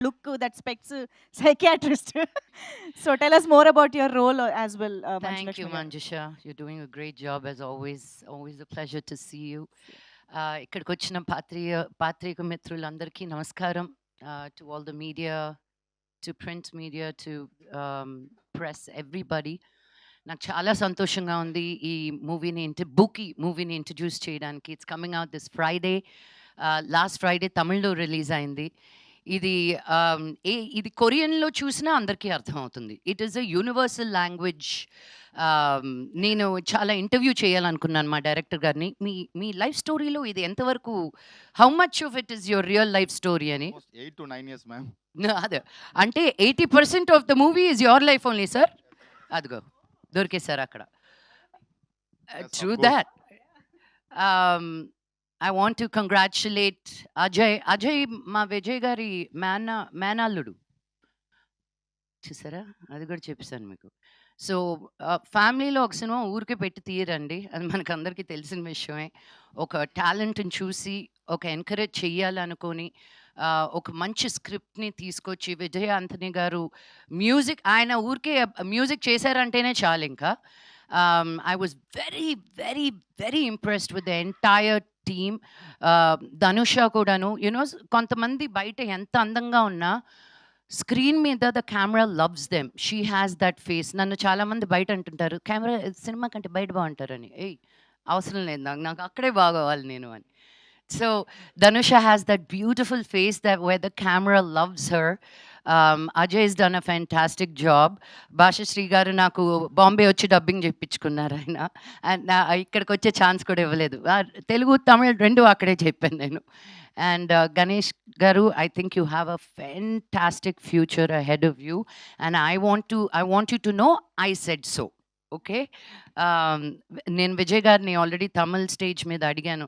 look that specs psychiatrist. So tell us more about your role as well, Thank you, Manjulakshmi garu. Manjusha. You're doing a great job as always. Always a pleasure to see you. ఇక్కడికి వచ్చిన పాత్రిక మిత్రులందరికీ నమస్కారం. To all the media, to print media, to press, everybody. నాకు చాలా సంతోషంగా ఉంది ఈ bookie మూవీని ఇంట్రడ్యూస్ చేయడానికి. It's coming out this Friday. Last Friday తమిళ్లో రిలీజ్ అయింది. ఇది ఇది కొరియన్లో చూసినా అందరికీ అర్థమవుతుంది. It is a universal language. నేను చాలా ఇంటర్వ్యూ చేయాలనుకున్నాను మా డైరెక్టర్ గారిని. మీ మీ లైఫ్ స్టోరీలో ఇది ఎంతవరకు, how much of it is your real life story అని. 8 to 9 years, ma'am. అదే అంటే 80% of the movie is your life only sir. అదిగో దొరికేశారు అక్కడ. Yes, of True course. that. I want to congratulate Ajay. Ajay మా విజయ్ గారి మేనల్లుడు. చూసారా? అది కూడా చెప్పేసాను మీకు. సో, ఫ్యామిలీలో ఒక సినిమా ఊరికే పెట్టి తీయరండి. అది మనకందరికీ తెలిసిన విషయమే. ఒక టాలెంట్‌ని చూసి, ఒక ఎంకరేజ్ చెయ్యాలనుకోని, ఒక మంచి స్క్రిప్ట్‌ని తీసుకొచ్చి విజయ్ ఆంథనీ గారు ఆయన ఊరికే మ్యూజిక్ చేశారంటేనే చాలింకా. I was very, very, very impressed with the entire team. Dhanush కూడాను. కొంతమంది బయట ఎంత అందంగా ఉన్నా స్క్రీన్ మీద the camera loves them. She has that face. నన్ను చాలామంది బయట అంటుంటారు, కెమెరా సినిమా కంటే బయట బాగుంటారని. ఏయ్, అవసరం లేదు నాకు, నాకు అక్కడే బాగోవాలి నేను అని. So ధనుష has that beautiful face that wear the camera loves her. Ajay has done a fantastic job. Bhashasree గారు నాకు బాంబే వచ్చి డబ్బింగ్ చెప్పించుకున్నారు ఆయన. అండ్ ఇక్కడికి వచ్చే ఛాన్స్ కూడా ఇవ్వలేదు. తెలుగు తమిళ్ రెండు అక్కడే చెప్పాను నేను. అండ్ గణేష్ గారు, I think you have a fantastic future ahead of you. And I want you to know I said so. Okay. నేను విజయ్ గారిని ఆల్రెడీ తమిళ్ స్టేజ్ మీద అడిగాను.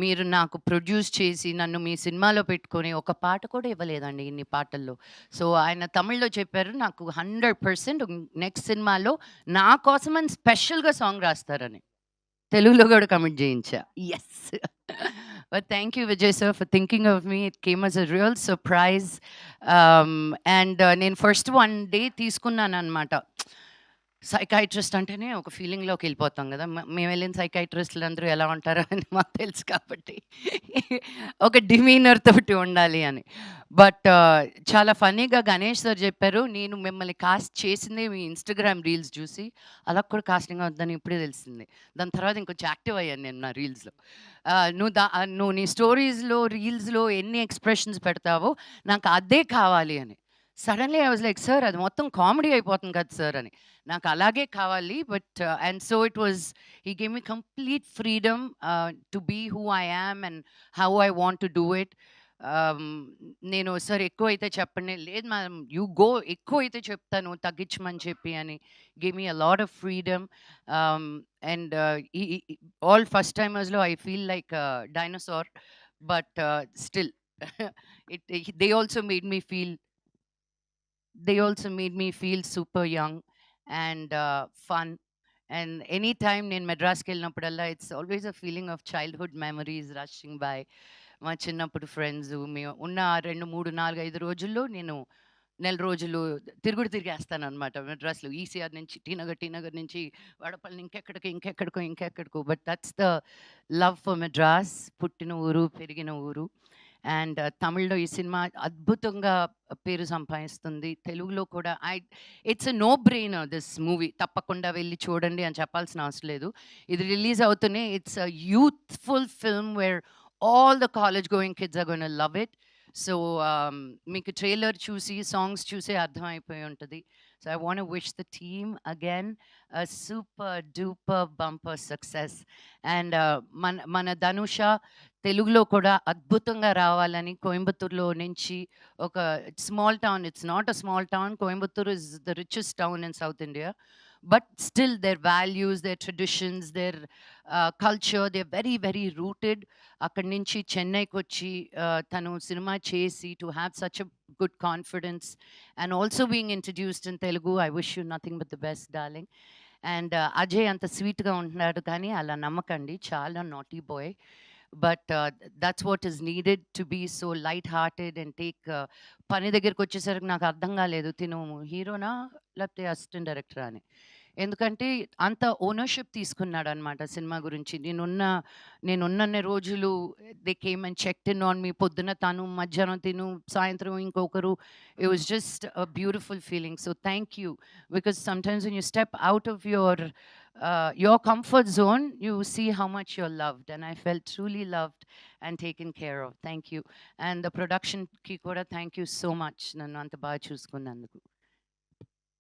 మీరు నాకు ప్రొడ్యూస్ చేసి నన్ను మీ సినిమాలో పెట్టుకొని ఒక పాట కూడా ఇవ్వలేదండి ఇన్ని పాటల్లో. సో ఆయన తమిళ్లో చెప్పారు, నాకు 100% నెక్స్ట్ సినిమాలో నా కోసమని స్పెషల్‌గా సాంగ్ రాస్తారని. తెలుగులో కూడా కమిట్ చేయించా. Yes. But thank you Vijay sir for thinking of me. It came as a real surprise. And నేను ఫస్ట్ 1 డే తీసుకున్నాననమాట. సైకాట్రిస్ట్ అంటేనే ఒక ఫీలింగ్‌లోకి వెళ్ళిపోతాం గదా! మేము వెళ్ళిన సైకాట్రిస్ట్‌లందరూ ఎలా ఉంటారో అని మాకు తెలుసు కాబట్టి ఒక డిమీనర్ తోటి ఉండాలి అని. బట్ చాలా ఫన్నీగా గణేష్ సార్ చెప్పారు, నేను మిమ్మల్ని కాస్ట్ చేసిందే మీ ఇన్‌స్టాగ్రామ్ రీల్స్ చూసి. అలా కూడా కాస్టింగ్ అవుద్దని ఇప్పుడే తెలిసింది. దాని తర్వాత ఇంకొంచెం యాక్టివ్ అయ్యాను నేను నా రీల్స్‌లో. నువ్వు నీ స్టోరీస్‌లో, రీల్స్‌లో ఎన్ని ఎక్స్‌ప్రెషన్స్ పెడతావో నాకు అదే కావాలి అని. Suddenly I was like, sir అది మొత్తం కామెడీ అయిపోతుంది కదా సార్ అని. నాకు అలాగే కావాలి. But and so it was, he gave me complete freedom to be who I am and how I want to do it. నేను సార్ ఎక్కువైతే చెప్పండి, లేదు మ్యామ్ యూ గో, ఎక్కువైతే చెప్తాను తగ్గించమని చెప్పి అని. Give me a lot of freedom. And all first టైమర్స్‌లో I feel like dinosaur. But still they also made me feel they also made me feel super young and fun. And anytime నేను మెడ్రాస్కి వెళ్ళినప్పుడల్లా it's always a feeling of childhood memories rushing by. మా చిన్నప్పుడు friends మేము ఉన్న 2, 3, 4, 5 రోజుల్లో నేను నెల రోజులు తిరిగేస్తాను అనమాట మెడ్రాస్లో. ఈసీఆర్ నుంచి టీ నగర్ నుంచి వడపల్లి, ఇంకెక్కడికో. But that's the love for Madras. పుట్టిన ఊరు, పెరిగిన ఊరు. అండ్ తమిళ్లో ఈ సినిమా అద్భుతంగా పేరు సంపాదిస్తుంది. తెలుగులో కూడా it's a no brainer this movie. తప్పకుండా వెళ్ళి చూడండి అని చెప్పాల్సిన అవసరం లేదు. ఇది రిలీజ్ అవుతూనే it's a youthful film where all the college going kids are gonna love it. So మీకు ట్రైలర్ చూసి, సాంగ్స్ చూసే అర్థమైపోయి ఉంటది. So I want to wish the team again a super duper bumper success. And మన ధనుష తెలుగులో కూడా అద్భుతంగా రావాలని కోయంబత్తూర్‌లో నుంచి ఒక small town, it's not a small town. Coimbatore is the richest town in South India. But still their values, their traditions, there culture, they are very, very rooted. అక్కడి నుంచి చెన్నైకొచ్చి తను సినిమా చేసి to have such a good confidence and also being introduced in Telugu. I wish you nothing but the best darling. And Ajay అంత స్వీట్‌గా ఉంటున్నాడు కానీ అలా నమ్మకండి, చాలా naughty boy. But that's what is needed to be so light hearted and take పని దగ్గరికి వచ్చేసరికి నాకు అర్థం కాలేదు తిను హీరోనా లేకపోతే అసిస్టెంట్ డైరెక్టరా అని. ఎందుకంటే అంత ఓనర్‌షిప్ తీసుకున్నాడనమాట సినిమా గురించి. నేనున్నన్ని రోజులు they came and checked in on me. పొద్దున తను, మధ్యాహ్నం తిను, సాయంత్రం ఇంకొకరు. It was just a beautiful feeling. So thank you. Because sometimes when you step out of your comfort zone, you see how much you're loved, and I felt truly loved and taken care of. Thank you. And the production ki kuda thank you so much. Nannu anta baga chusukunnanduku.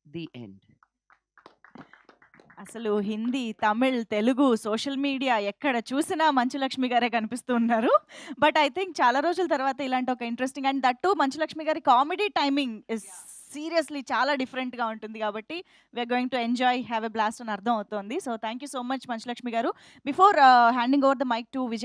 The end. అసలు Hindi, Tamil, Telugu, social media ఎక్కడ చూసినా మంచు లక్ష్మి గారే కనిపిస్తూ ఉన్నారు. But I think చాలా రోజుల తర్వాత ఇలాంటి ఒక interesting and that to Manchu Lakshmi గారి కామెడీ టైమింగ్ ఇస్ సీరియస్లీ చాలా డిఫరెంట్‌గా ఉంటుంది కాబట్టి we are going to enjoy, have a blast అని అర్థం అవుతోంది. So thank you so much Manchu Lakshmi garu. Before handing over the mic to Vijay